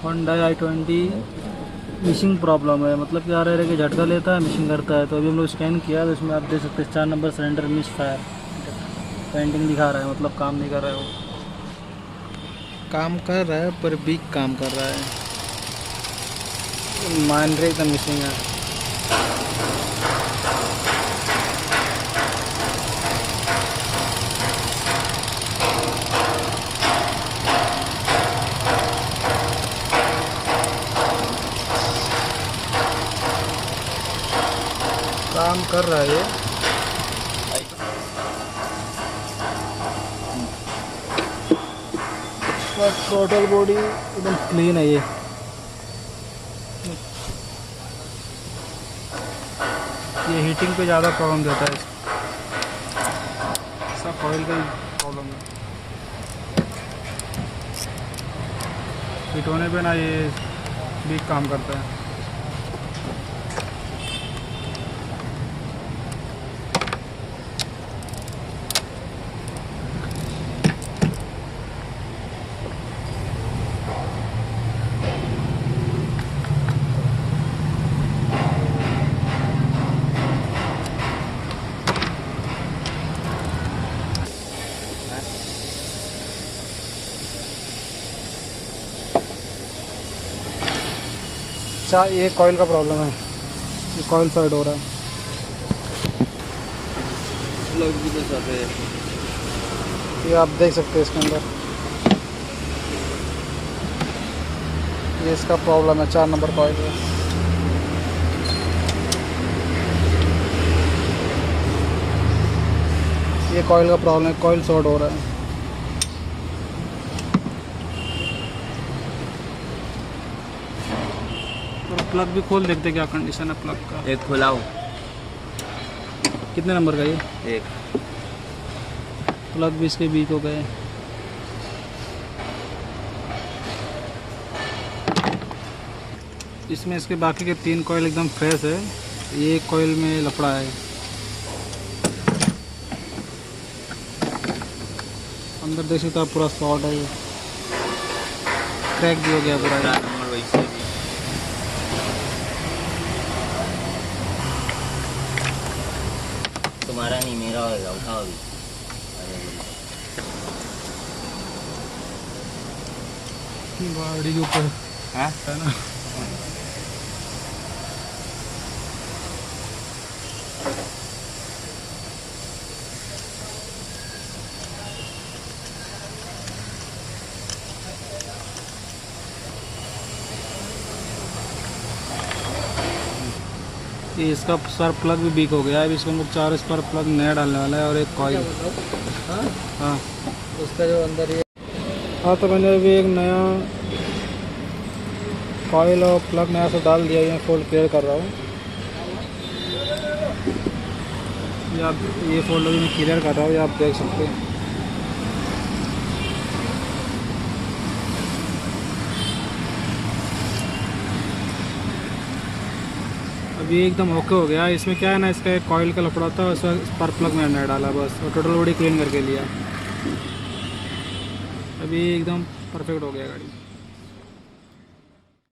Honda i20 Mising problem है, मतलब क्या रह कि झटका लेता है मिशिंग करता है। तो अभी हम लोग स्कैन किया तो इसमें आप देख सकते हैं 4 नंबर सिलेंडर मिसफायर पेंटिंग दिखा रहा है, मतलब काम नहीं कर रहा है। वो काम कर रहा है पर वीक काम कर रहा है। माइनर एकदम मिसिंग है। काम कर रहा है ये। टोटल बॉडी एकदम क्लीन है ये। हीटिंग पे ज़्यादा प्रॉब्लम देता है, सब ऑयल का प्रॉब्लम है। हीट होने पे ना ये वीक काम करता है। अच्छा, ये कॉइल का प्रॉब्लम है, ये कॉइल फैड हो रहा है। प्लग भी तो सारे ये आप देख सकते हैं इसके अंदर, ये इसका प्रॉब्लम है। 4 नंबर कॉइल है। ये कॉइल का प्रॉब्लम है, कॉइल शॉर्ट हो रहा है। तो प्लग भी खोल देखते क्या कंडीशन है प्लग का। एक खुलाओ। कितने नंबर का ये? एक प्लग भी इसके वीक हो गए। इसमें इसके बाकी के 3 कॉइल एकदम फ्रेश है, ये एक कॉइल में लफड़ा है। अंदर देख सकते आप, पूरा शॉर्ट है, ये क्रैक भी हो गया पूरा। नंबर वैसे भी तुम्हारा नहीं मेरा होगा, उठाओ अभी। गाड़ी के ऊपर हाँ है ना। ये इसका सर प्लग भी वीक हो गया है। अभी इसको हम लोग 4 स्पार प्लग नया डालने वाला है और एक कॉइल। हाँ, उसका जो अंदर ये हाँ, तो मैंने अभी एक नया कॉइल और प्लग नया से डाल दिया। ये फोल्ड क्लियर कर रहा हूँ। ये फोल्ड भी मैं क्लियर कर रहा हूँ, ये आप देख सकते हैं। अभी एकदम ओके हो गया। इसमें क्या है ना, इसका एक कॉइल का लफड़ा था, उसका स्पार्क प्लग मैंने नया डाला बस, और टोटल बॉडी क्लीन करके लिया। अभी एकदम परफेक्ट हो गया गाड़ी।